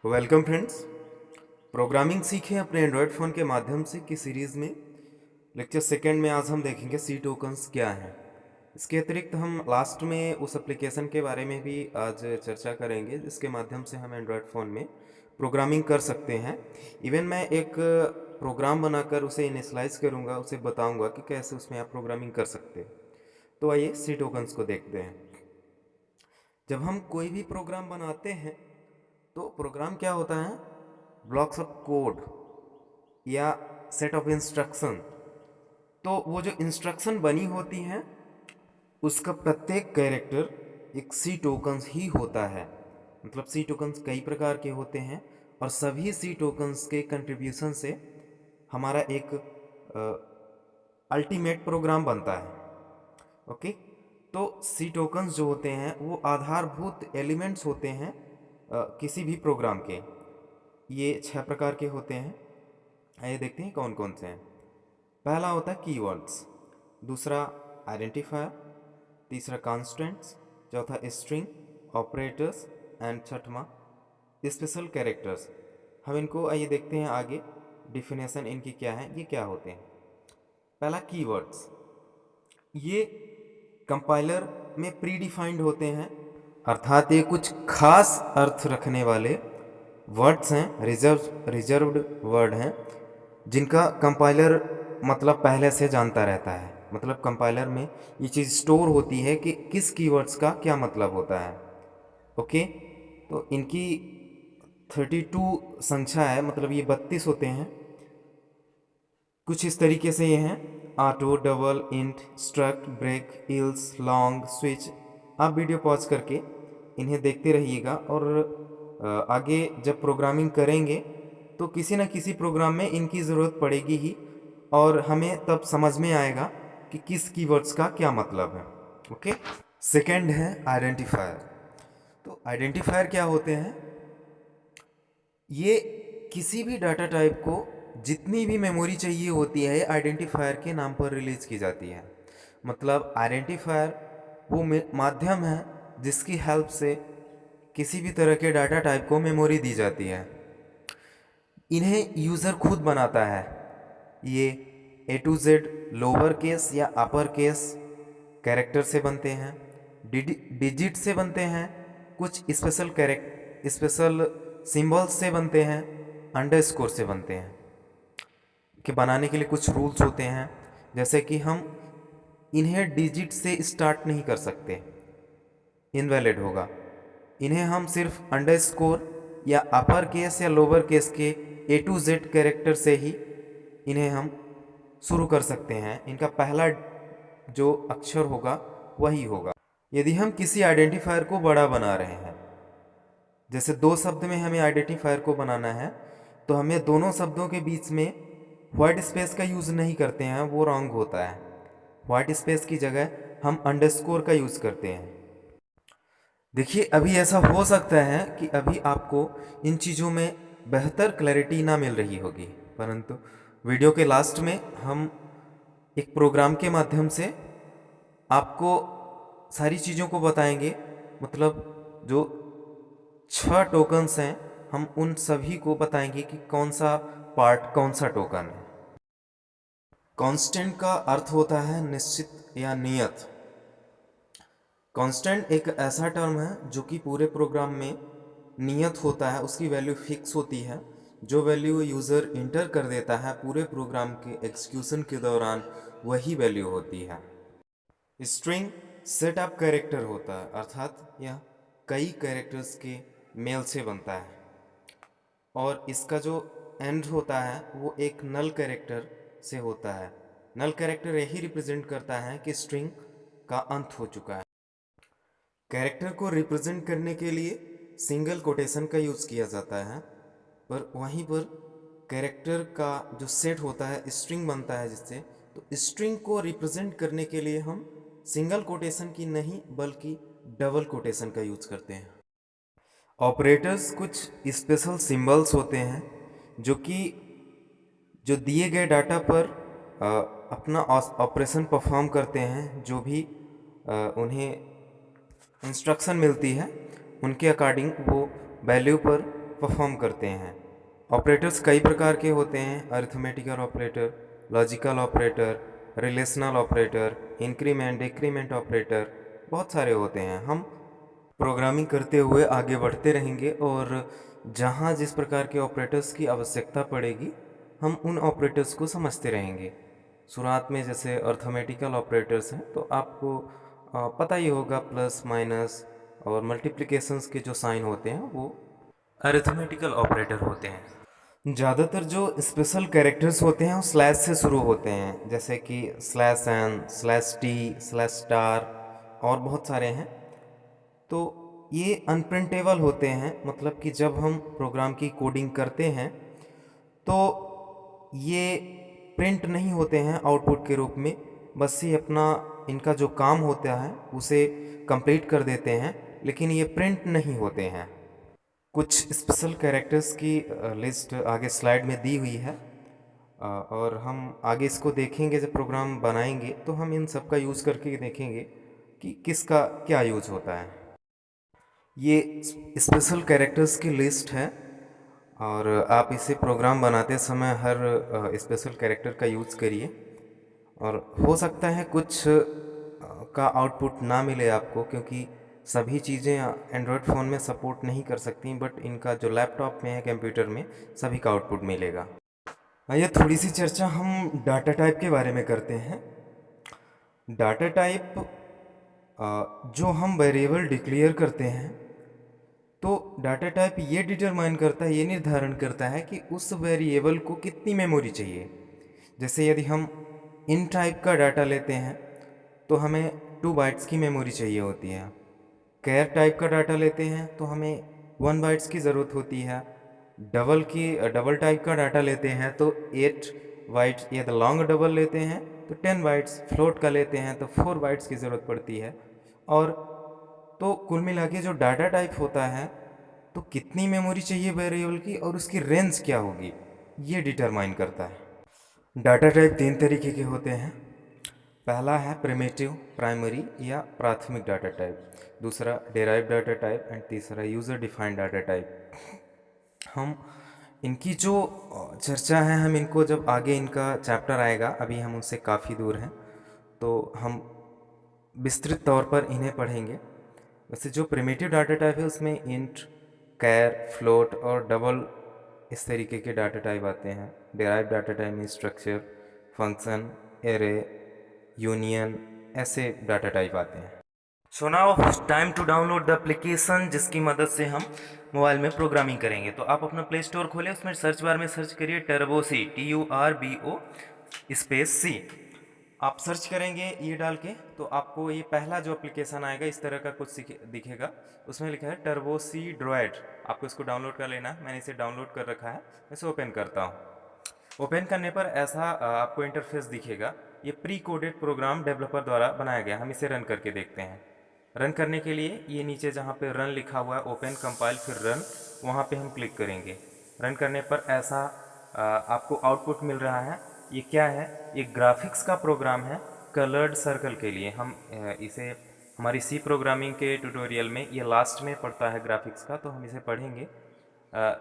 Welcome friends. Programming सीखें अपने Android phone के माध्यम से की सीरीज़ में लेक्चर सेकंड में आज हम देखेंगे सी टोकन्स क्या हैं। इसके अतिरिक्त हम लास्ट में उस एप्लीकेशन के बारे में भी आज चर्चा करेंगे जिसके माध्यम से हम एंड्रॉयड फ़ोन में प्रोग्रामिंग कर सकते हैं। इवन मैं एक प्रोग्राम बनाकर उसे इनिशलाइज करूँगा, उसे बताऊँगा कि कैसे उसमें आप प्रोग्रामिंग कर सकते हैं। तो आइए सी टोकन्स को देखते हैं। जब हम कोई भी प्रोग्राम बनाते हैं तो प्रोग्राम क्या होता है, ब्लॉक्स ऑफ कोड या सेट ऑफ इंस्ट्रक्शन। तो वो जो इंस्ट्रक्शन बनी होती हैं उसका प्रत्येक कैरेक्टर एक सी टोकन्स ही होता है। मतलब सी टोकन्स कई प्रकार के होते हैं और सभी सी टोकन्स के कंट्रीब्यूशन से हमारा एक अल्टीमेट प्रोग्राम बनता है। ओके, तो सी टोकन्स जो होते हैं वो आधारभूत एलिमेंट्स होते हैं किसी भी प्रोग्राम के। ये 6 प्रकार के होते हैं। आइए देखते हैं कौन कौन से हैं। पहला होता है कीवर्ड्स, दूसरा आइडेंटिफायर, तीसरा कॉन्स्टेंट्स, चौथा स्ट्रिंग, ऑपरेटर्स एंड छठवां स्पेशल कैरेक्टर्स। हम इनको आइए देखते हैं आगे, डिफिनेशन इनकी क्या है, ये क्या होते हैं। पहला कीवर्ड्स, ये कंपाइलर में प्री डिफाइंड होते हैं, अर्थात ये कुछ खास अर्थ रखने वाले वर्ड्स हैं, रिजर्व्ड वर्ड हैं जिनका कंपाइलर मतलब पहले से जानता रहता है। मतलब कंपाइलर में ये चीज़ स्टोर होती है कि किस कीवर्ड्स का क्या मतलब होता है। ओके, तो इनकी 32 संख्या है, मतलब ये 32 होते हैं। कुछ इस तरीके से ये हैं: auto, double, int, struct, break, else, long, switch. आप वीडियो पॉज करके इन्हें देखते रहिएगा और आगे जब प्रोग्रामिंग करेंगे तो किसी न किसी प्रोग्राम में इनकी ज़रूरत पड़ेगी ही और हमें तब समझ में आएगा कि किस कीवर्ड्स का क्या मतलब है। ओके, सेकंड है आइडेंटिफायर। तो आइडेंटिफायर क्या होते हैं, ये किसी भी डाटा टाइप को जितनी भी मेमोरी चाहिए होती है आइडेंटिफायर के नाम पर रिलीज़ की जाती है। मतलब आइडेंटिफायर वो माध्यम है जिसकी हेल्प से किसी भी तरह के डाटा टाइप को मेमोरी दी जाती है। इन्हें यूज़र खुद बनाता है। ये A to Z lower case या अपर केस कैरेक्टर से बनते हैं, डिजिट से बनते हैं, कुछ स्पेशल सिंबल्स से बनते हैं, अंडरस्कोर से बनते हैं। कि बनाने के लिए कुछ रूल्स होते हैं, जैसे कि हम इन्हें डिजिट से स्टार्ट नहीं कर सकते, इनवैलिड होगा। इन्हें हम सिर्फ अंडरस्कोर या अपर केस या लोअर केस के A to Z कैरेक्टर से ही इन्हें हम शुरू कर सकते हैं। इनका पहला जो अक्षर होगा वही होगा। यदि हम किसी आइडेंटिफायर को बड़ा बना रहे हैं, जैसे 2 शब्द में हमें आइडेंटिफायर को बनाना है, तो हमें दोनों शब्दों के बीच में व्हाइट स्पेस का यूज़ नहीं करते हैं, वो रॉन्ग होता है। व्हाइट स्पेस की जगह हम अंडरस्कोर का यूज़ करते हैं। देखिए, अभी ऐसा हो सकता है कि अभी आपको इन चीज़ों में बेहतर क्लैरिटी ना मिल रही होगी, परंतु वीडियो के लास्ट में हम एक प्रोग्राम के माध्यम से आपको सारी चीज़ों को बताएंगे। मतलब जो 6 टोकन्स हैं, हम उन सभी को बताएंगे कि कौन सा पार्ट कौन सा टोकन है। कांस्टेंट का अर्थ होता है निश्चित या नियत। कांस्टेंट एक ऐसा टर्म है जो कि पूरे प्रोग्राम में नियत होता है, उसकी वैल्यू फिक्स होती है। जो वैल्यू यूज़र इंटर कर देता है पूरे प्रोग्राम के एग्जीक्यूशन के दौरान वही वैल्यू होती है। स्ट्रिंग सेटअप कैरेक्टर होता है, अर्थात यह कई कैरेक्टर्स के मेल से बनता है और इसका जो एंड होता है वो एक नल कैरेक्टर से होता है। नल कैरेक्टर यही रिप्रेजेंट करता है कि स्ट्रिंग का अंत हो चुका है। कैरेक्टर को रिप्रेजेंट करने के लिए सिंगल कोटेशन का यूज़ किया जाता है, पर वहीं पर कैरेक्टर का जो सेट होता है स्ट्रिंग बनता है जिससे, तो स्ट्रिंग को रिप्रेजेंट करने के लिए हम सिंगल कोटेशन की नहीं बल्कि डबल कोटेशन का यूज़ करते हैं। ऑपरेटर्स कुछ स्पेशल सिंबल्स होते हैं जो कि जो दिए गए डाटा पर अपना ऑपरेशन परफॉर्म करते हैं। जो भी उन्हें इंस्ट्रक्शन मिलती है उनके अकॉर्डिंग वो वैल्यू पर परफॉर्म करते हैं। ऑपरेटर्स कई प्रकार के होते हैं, arithmetical operator, logical operator, relational operator, increment decrement operator, बहुत सारे होते हैं। हम प्रोग्रामिंग करते हुए आगे बढ़ते रहेंगे और जहाँ जिस प्रकार के ऑपरेटर्स की आवश्यकता पड़ेगी हम उन ऑपरेटर्स को समझते रहेंगे। शुरुआत में जैसे अर्थमेटिकल ऑपरेटर्स हैं तो आपको पता ही होगा, प्लस माइनस और मल्टीप्लिकेशंस के जो साइन होते हैं वो अरिथमेटिकल ऑपरेटर होते हैं। ज़्यादातर जो स्पेशल कैरेक्टर्स होते हैं वो स्लैश से शुरू होते हैं, जैसे कि slash N, slash T, slash star और बहुत सारे हैं। तो ये अनप्रिंटेबल होते हैं, मतलब कि जब हम प्रोग्राम की कोडिंग करते हैं तो ये प्रिंट नहीं होते हैं आउटपुट के रूप में, बस ये अपना इनका जो काम होता है उसे कंप्लीट कर देते हैं, लेकिन ये प्रिंट नहीं होते हैं। कुछ स्पेशल कैरेक्टर्स की लिस्ट आगे स्लाइड में दी हुई है और हम आगे इसको देखेंगे। जब प्रोग्राम बनाएंगे तो हम इन सब का यूज़ करके देखेंगे कि किसका क्या यूज़ होता है। ये स्पेशल कैरेक्टर्स की लिस्ट है और आप इसे प्रोग्राम बनाते समय हर स्पेशल कैरेक्टर का यूज़ करिए। और हो सकता है कुछ का आउटपुट ना मिले आपको, क्योंकि सभी चीज़ें एंड्रॉयड फ़ोन में सपोर्ट नहीं कर सकती, बट इनका जो लैपटॉप में है, कंप्यूटर में, सभी का आउटपुट मिलेगा। आइए थोड़ी सी चर्चा हम डाटा टाइप के बारे में करते हैं। डाटा टाइप जो हम वेरिएबल डिक्लेयर करते हैं, तो डाटा टाइप ये डिटरमाइन करता है, ये निर्धारण करता है कि उस वेरिएबल को कितनी मेमोरी चाहिए। जैसे यदि हम इन टाइप का डाटा लेते हैं तो हमें 2 बाइट्स की मेमोरी चाहिए होती है। कैर टाइप का डाटा लेते हैं तो हमें 1 बाइट्स की ज़रूरत होती है। डबल टाइप का डाटा लेते हैं तो 8 बाइट्स, या तो लॉन्ग डबल लेते हैं तो 10 बाइट्स, फ्लोट का लेते हैं तो 4 बाइट्स की ज़रूरत पड़ती है। और तो कुल मिला के जो डाटा टाइप होता है, तो कितनी मेमोरी चाहिए वेरिएबल की और उसकी रेंज क्या होगी, ये डिटरमाइन करता है। डाटा टाइप 3 तरीके के होते हैं। पहला है प्रिमिटिव, प्राइमरी या प्राथमिक डाटा टाइप, दूसरा डेराइव डाटा टाइप एंड तीसरा यूज़र डिफाइंड डाटा टाइप। हम इनकी जो चर्चा है, हम इनको जब आगे इनका चैप्टर आएगा, अभी हम उससे काफ़ी दूर हैं, तो हम विस्तृत तौर पर इन्हें पढ़ेंगे। वैसे जो प्रिमिटिव डाटा टाइप है उसमें इंट, कैर, फ्लोट और डबल इस तरीके के डाटा टाइप आते हैं। डेराइव डाटा टाइप में स्ट्रक्चर, फंक्शन, एरे, यूनियन, ऐसे डाटा टाइप आते हैं। So now time to download the application जिसकी मदद से हम मोबाइल में प्रोग्रामिंग करेंगे। तो आप अपना प्ले स्टोर खोलें, उसमें सर्च बार में सर्च करिए टर्बो-सी, TURBO स्पेस C। आप सर्च करेंगे ये डाल के तो आपको ये पहला जो एप्लीकेशन आएगा इस तरह का कुछ दिखेगा। उसमें लिखा है टर्बो-सी ड्रॉइड। आपको इसको डाउनलोड कर लेना है। मैंने इसे डाउनलोड कर रखा है, मैं इसे ओपन करता हूँ। ओपन करने पर ऐसा आपको इंटरफेस दिखेगा। ये प्री कोडेड प्रोग्राम डेवलपर द्वारा बनाया गया। हम इसे रन करके देखते हैं। रन करने के लिए ये नीचे जहाँ पे रन लिखा हुआ है, ओपन कंपाइल फिर रन, वहाँ पे हम क्लिक करेंगे। रन करने पर ऐसा आपको आउटपुट मिल रहा है। ये क्या है? ये ग्राफिक्स का प्रोग्राम है कलर्ड सर्कल के लिए। हम इसे हमारी सी प्रोग्रामिंग के ट्यूटोरियल में ये लास्ट में पढ़ता है ग्राफिक्स का, तो हम इसे पढ़ेंगे।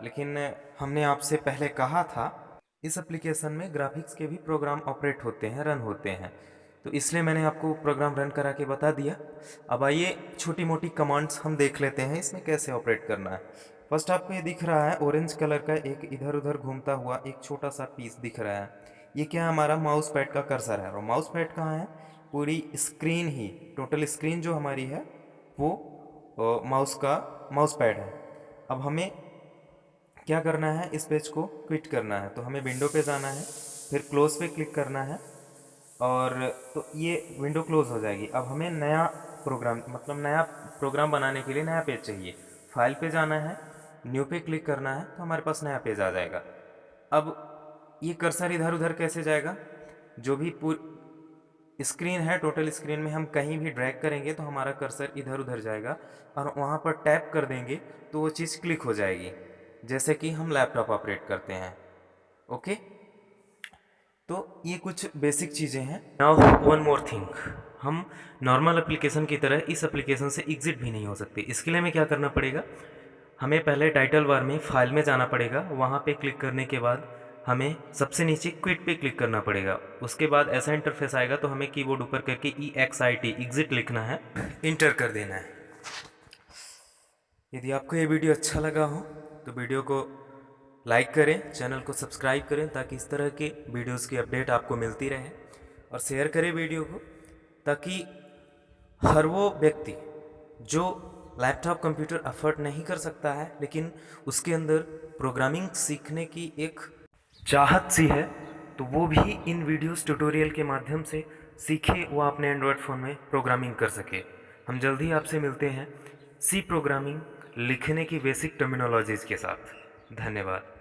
लेकिन हमने आपसे पहले कहा था इस एप्लीकेशन में ग्राफिक्स के भी प्रोग्राम ऑपरेट होते हैं, रन होते हैं, तो इसलिए मैंने आपको प्रोग्राम रन करा के बता दिया। अब आइए छोटी मोटी कमांड्स हम देख लेते हैं इसमें कैसे ऑपरेट करना है। फर्स्ट आपको ये दिख रहा है ऑरेंज कलर का एक इधर उधर घूमता हुआ एक छोटा सा पीस दिख रहा है। ये क्या है? हमारा माउस पैड का कर्सर है। और माउस पैड कहाँ है? पूरी स्क्रीन ही, टोटल स्क्रीन जो हमारी है वो माउस पैड है। अब हमें क्या करना है? इस पेज को क्विट करना है, तो हमें विंडो पे जाना है, फिर क्लोज पे क्लिक करना है और तो ये विंडो क्लोज हो जाएगी। अब हमें नया प्रोग्राम बनाने के लिए नया पेज चाहिए। फाइल पे जाना है, न्यू पे क्लिक करना है, तो हमारे पास नया पेज आ जाएगा। अब ये कर्सर इधर उधर कैसे जाएगा? जो भी पूरी स्क्रीन है, टोटल स्क्रीन में हम कहीं भी ड्रैग करेंगे तो हमारा कर्सर इधर उधर जाएगा और वहाँ पर टैप कर देंगे तो वो चीज़ क्लिक हो जाएगी, जैसे कि हम लैपटॉप ऑपरेट करते हैं। ओके, तो ये कुछ बेसिक चीज़ें हैं। नाउ वन मोर थिंग, हम नॉर्मल एप्लीकेशन की तरह इस एप्लीकेशन से एग्जिट भी नहीं हो सकते। इसके लिए हमें क्या करना पड़ेगा? हमें पहले टाइटल बार में फाइल में जाना पड़ेगा। वहाँ पे क्लिक करने के बाद हमें सबसे नीचे क्विट पे क्लिक करना पड़ेगा। उसके बाद ऐसा इंटरफेस आएगा तो हमें कीबोर्ड ऊपर करके EXIT एग्जिट लिखना है, इंटर कर देना है। यदि आपको ये वीडियो अच्छा लगा हो तो वीडियो को लाइक करें, चैनल को सब्सक्राइब करें ताकि इस तरह के वीडियोस की अपडेट आपको मिलती रहे, और शेयर करें वीडियो को ताकि हर वो व्यक्ति जो लैपटॉप कंप्यूटर अफोर्ड नहीं कर सकता है लेकिन उसके अंदर प्रोग्रामिंग सीखने की एक चाहत सी है, तो वो भी इन वीडियोस ट्यूटोरियल के माध्यम से सीखे, वो अपने एंड्रॉयड फ़ोन में प्रोग्रामिंग कर सके। हम जल्द ही आपसे मिलते हैं सी प्रोग्रामिंग लिखने की बेसिक टर्मिनोलॉजीज़ के साथ। धन्यवाद।